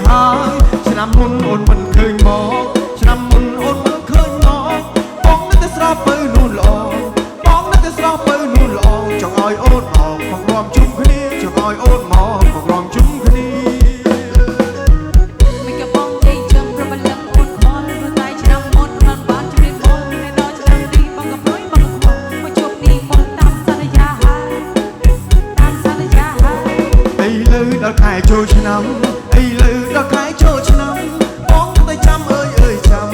ហើយឆ្នាំមុនអូនមិនឃើញមកឆ្នាំមុនអូនមិនឃើញមកបងនៅតែស្រស់ពៅនោះល្អបងនៅតែស្រស់ពៅនោះល្អចង់ឲ្យអូនអอกមករួមជុំគ្នាចង់ឲ្យអូនមករួមជុំគ្នាមិនក៏បងជ័យជើងប្របលឹងអូនខលព្រោះតែឆ្នាំមុនមិនបានជម្រាបអូនតែដល់ឆ្នាំនេះបងក៏ព្រួយបងក៏ខលមកជួបនេះមុនតាមសន្យាហើយតាមសន្យាហើយអីលើដល់ខែចូលឆ្នាំអីលើដល់ខែចូលឆ្នាំបងនៅតែចាំអើយចាំ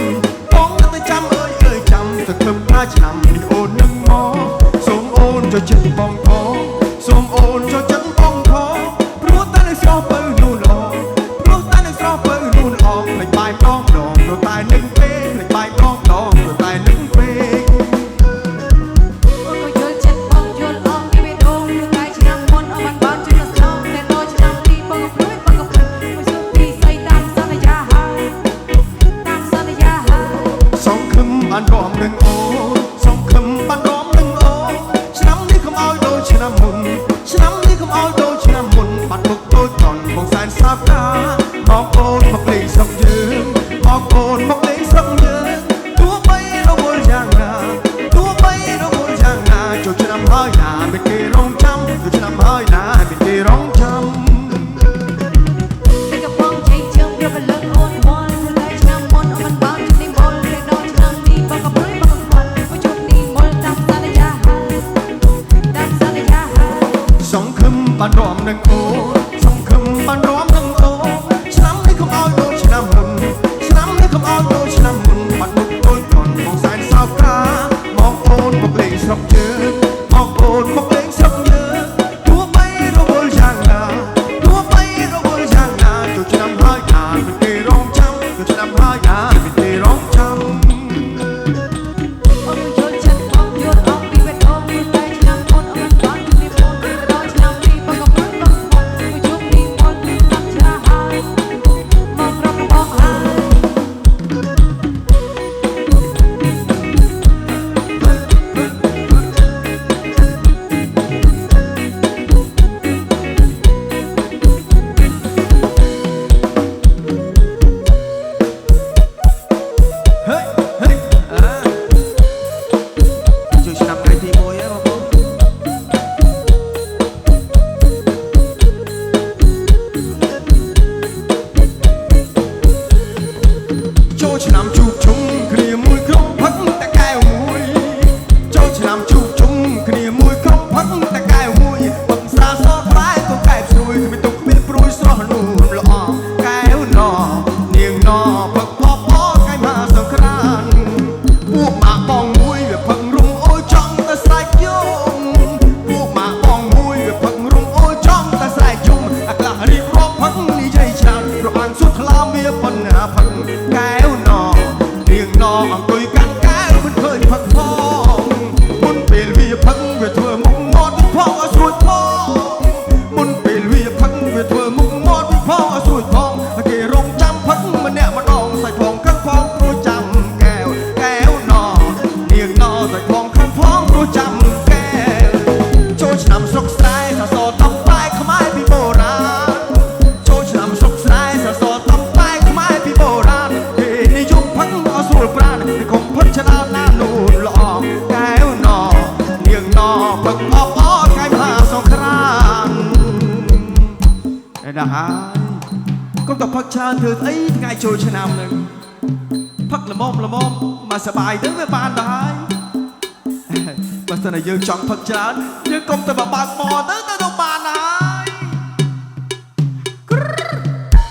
បងនៅតែចាំអើយចាំសង្ឃឹមថាឆ្នាំនេះអូននឹងមកសូមអូនចូលចិត្តបងផងសូមអូនចូលចិត្តបងផងព្រោះតែនឹងស្រស់ពៅនោះល្អព្រោះតែនឹងស្រស់ពៅនោះល្អផ្លេចបាយម្ដងព្រោះតែនឹងពេលផ្លេចបាយម្ដងព្រោះតែនឹងពេលអូនក៏យល់ចិត្តបងយល់អស់ពីបេះដូងព្រោះតែឆ្នាំមុនអូនបានជឿស្លោតែដល់ឆ្នាំនេះបងក៏ព្រួយបងក៏ព្រួយមកជួបពីស្អីតាមសន្យាហើយតាមសន្យាហើយសង្ឃឹមបានរំនឹងអូនសង្ឃឹមបានរំនឹងអូនឆ្នាំនេះកុំឲ្យដូចឆ្នាំមុនឆ្នាំនេះកុំឲ្យដូចឆ្នាំមុនបាត់មុខដូចតន់បងសែនសាប់តាបងអូនមកលេងស្រុកយើងបងអូនមកលេងស្រុកយើងទោះបីរវល់យ៉ាងណាទោះបីរវល់យ៉ាងណាចូលឆ្នាំហើយណាមិនគេរងចាំចូលឆ្នាំហើយណាមិនគេរងចាំតែក៏បងជ័យជើងប្របលឹងអូនខលព្រោះតែឆ្នាំមុនអូនមិនបានជម្រាបអូនតែដល់ឆ្នាំនេះបងក៏ព្រួយបងក៏ខលមកជួបនេះមុនតាមសន្យាហើយតាមសន្យាហើយសង្ឃឹមបានរំនឹងអូនសង្ឃឹមបានរំនឹងអូនឆ្នាំនេះកុំឲ្យដូចឆ្នាំមុនឆ្នាំនេះកុំឲ្យដូចឆ្នាំមុនបាត់មុខដូចតន់បងសែនសោកកាមកអូនមកលេងស្រុកយើងមកអូនមកលេងស្រុកយើងទោះបីរវល់យ៉ាងណាទោះបីរវល់យ៉ាងណាចូលឆ្នាំហើយណាមិនគេរងចាំចូលឆ្នាំហើយណាមិនគេរងចាំអូនយល់ចិត្តបងយល់អស់ពីបេះដូងព្រោះតែឆ្នាំមុនអូនបានជម្រាបអូនតែដល់ឆ្នាំនេះបងក៏ព្រួយបងក៏ខលមកជួបនេះមុនតាមសន្យាហើយមកប្រកបហើយហេហេជួយឆ្នាំថ្ងៃទី1ហ៎បងប្អូនចូលឆ្នាំជួបជុំគ្នាមួយក្រុមផឹកតែកែវមួយចូលឆ្នាំជួបជុំគ្នាមួយក្រុមផឹកតែកែវមួយពឹកស្រាសក្បែរក៏កែបស្រួយគ្មានទុកគ្មានព្រួយស្រស់នោះល្អកែវណនាងណផឹកផបកែមកសង្គ្រានពួកម៉ាក់បងមួយវាផឹករុំអូយចង់តែស្រែកយំពួកម៉ាក់បងមួយវាផឹករុំអូយចង់តែស្រែកយំអាខ្លះរៀបរាប់ផឹកនិយាយច្រើនរបាំងសុទ្ធថ្លាមាប៉ុណ្ណាផឹកកែវណនាងណអង្គុយកាន់កែវមិនឃើញផឹកផងមុនពេលវាផឹកវាធ្វើមុខមាត់ផងឲ្យស្រួយផងមុនពេលវាផឹកវាធ្វើមុខមាត់ផងឲ្យស្រួយផងគេរងចាំផឹកម្នាក់ម្ដងសាច់ផងខឹងផងព្រោះចាំកែវកែវណនាងណសាច់ផងខឹងផងព្រោះចាំកែវចូលឆ្នាំស្រុកស្រែសសរតំតែខ្មែរពីបុរាណចូលឆ្នាំស្រុកស្រែសសរតំតែខ្មែរពីបុរាណគេនិយមផឹកឲ្យស្រួលប្រាណកុំផឹកច្រើនណានោះល្អកែវណនាងណផឹកអបអរកាយមហាសង្គ្រាមដល់ហើយកុំទៅផឹកច្រើនធ្វើស្អីថ្ងៃចូលឆ្នាំនឹងផឹកល្មមមកសបាយទៅវាបានទៅហើយបើសិនតែយើងចង់ផឹកច្រើនយើងកុំទៅបើកម៉ទៅបានហើយ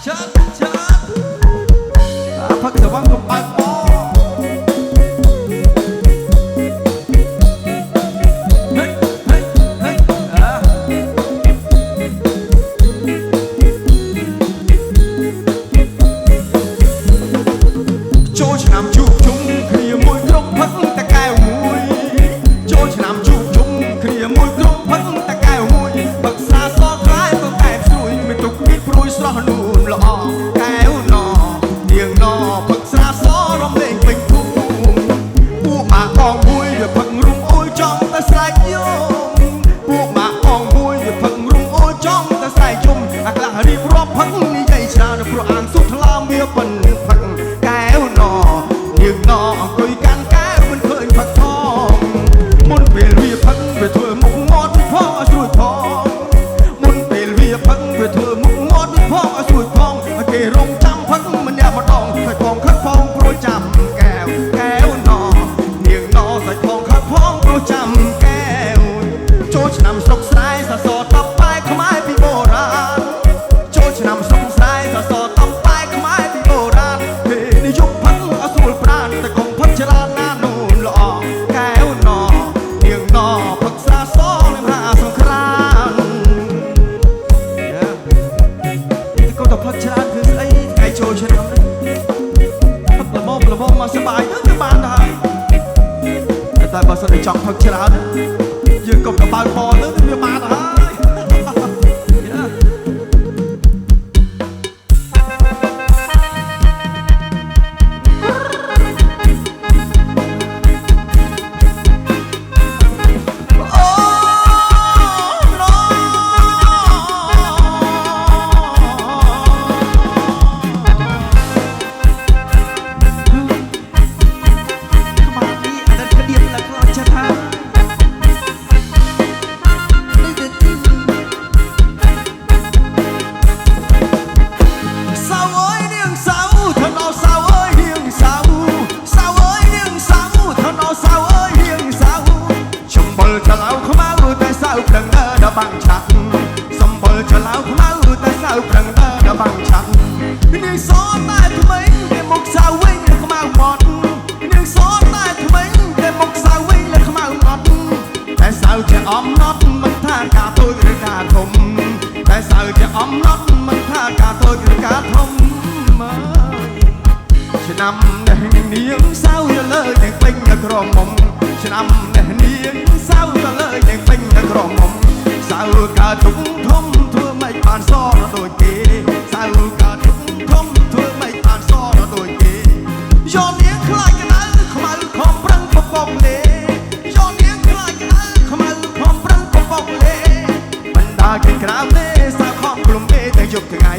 ច្រើនផឹកទៅវងកុំបើកម៉ចូលឆ្នាំជួបជុំគ្នាមួយក្រុមផឹកតែកែវមួយចូលឆ្នាំជួបជុំគ្នាមួយក្រុមផឹកតែកែវមួយផឹកស្រាសក្លាយក៏កែបស្រួយមិនទុកមានព្រួយស្រស់នួនល្អកែវណនាងណផឹកស្រាស ថ្លាវាបិណ្ឌផឹកកែវណយើងណអង្គុយកាន់កែវមិនឃើញផឹកផងមុនពេលវាផឹកវាធ្វើមុខមាត់ផងឲ្យស្រួយផងមុនពេលវាផឹកវាធ្វើមុខមាត់ផងឲ្យស្រួយផងគេរងចាំផឹកម្នាក់ម្ដងសាច់ផងខឹកផងព្រោះចាំកែវណនាងណសាច់ផងខឹកផងព្រោះចាំកែវចូលឆ្នាំស្រុកស្រែសសរតបបែកខ្មែរពីបុរាណចូលឆ្នាំស្រុកស្រែសសរតបបែកខ្មែរពីបុរាណពេលនិយមផឹកអស្រួលប្រាណតែកុំផឹកច្រើនណានូនល្អកែវណនាងណផឹកស្រាសនឹងហាសង្គ្រាមតែកុំតែផឹកច្រើនគឺស្អីថ្ងៃចូលឆ្នាំនេះផឹកល្មមមកសប្បាយទៅវាបានដែរតែបើសិនតែចង់ផឹកច្រើនយើងកុំទៅបើកបរទៅវាបានហើយបាំងឆាត់សំបុលចលៅខ្មៅតែសៅប្រឹងដល់បាំងឆាត់នាងសតែថ្មីតែមុខសៅវិញខ្មៅមាត់នាងសតែថ្មីតែមុខសៅវិញខ្មៅមាត់តែសៅជាអំណត់មិនថាការតូចឬការធំតែសៅជាអំណត់មិនថាការតូចឬការធំឆ្នាំនេះនាងសៅទៅលើទាំងពេញក្រមុំឆ្នាំនេះនាងសៅទៅលើទាំងពេញក្រមុំសៅកើតទុកធំធ្វើមិនបានសដល់ដូចគេសៅកើតទុកធំធ្វើមិនបានសដល់ដូចគេយោនាងខ្លាចក្តៅខ្មៅខំប្រឹងបបកលេយោនាងខ្លាចក្តៅខ្មៅខំប្រឹងបបកលេមិនដាល់គេក្រៅទេសៅខំក្លុំទេទាំងយប់ថ្ងៃ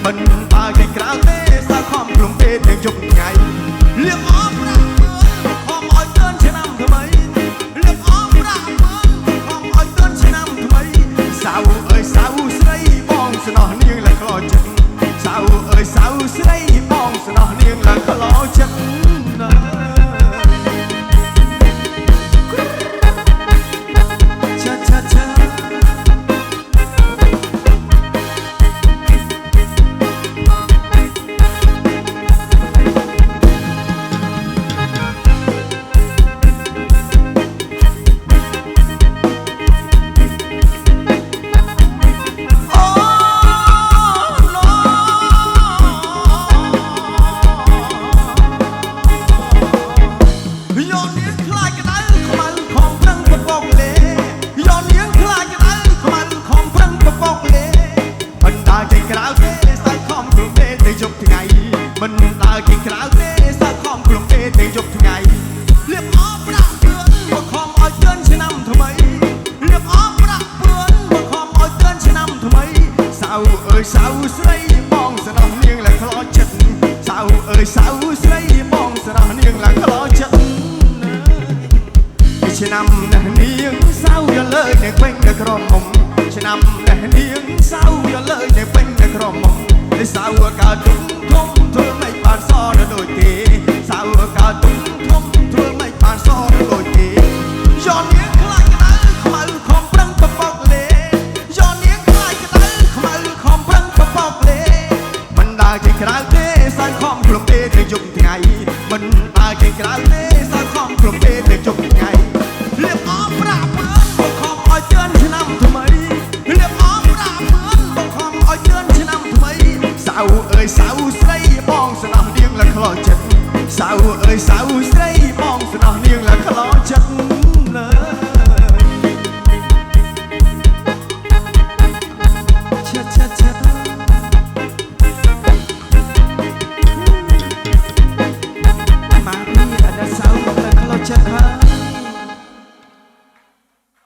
មិនដាល់គេក្រៅទេសៅខំក្លុំទេទាំងយប់ថ្ងៃលៀបអមប្រាក់ខំឲ្យទើនឆ្នាំថ្មីលៀបអមប្រាក់ខំឲ្យទើនឆ្នាំថ្មីសៅអើយសៅស្រីបងស្នោះនាងឡើងក្លោចិត្តសៅអើយសៅស្រីបងស្នោះនាងឡើងក្លោចិត្តមិនដើរគេក្រៅទេសៅខំក្លុំទេទាំងយប់ថ្ងៃលៀបអបប្រាក់ពឿនមកខំឲ្យទើនឆ្នាំថ្មីលៀបអបប្រាក់ពឿនមកខំឲ្យទើនឆ្នាំថ្មីសៅអើយសៅស្រីបងស្នោះនាងឡើងក្លោចិត្តសៅអើយសៅស្រីបងស្នោះនាងឡើងក្លោចិត្តឆ្នាំនេះនាងសៅយកលើនៅពេញនៅក្រមុំឆ្នាំនេះនាងសៅយកលើនៅពេញនៅក្រមុំសៅកើតទុំធំធ្វើមិនបានសដល់ដូចគេសៅកើតទុំធំធ្វើមិនបានសដល់ដូចគេយោនាងខ្លាចក្តៅខ្មៅខំប្រឹងបបកលេយោនាងខ្លាចក្តៅខ្មៅខំប្រឹងបបកលេមិនដើរគេក្រៅទេសៅខំក្លុំទេទាំងយប់ថ្ងៃមិនដើរគេក្រៅទេសៅខំក្លុំទេទាំងយប់ថ្ងៃលៀបអបប្រាក់ពឿនមកខំឲ្យទើនឆ្នាំថ្មីលៀបអបប្រាក់ពឿនមកខំឲ្យទើនឆ្នាំថ្មីសៅអើយសៅស្រីបងស្នោះនាងឡើងក្លោចិត្តសៅអើយសៅស្រី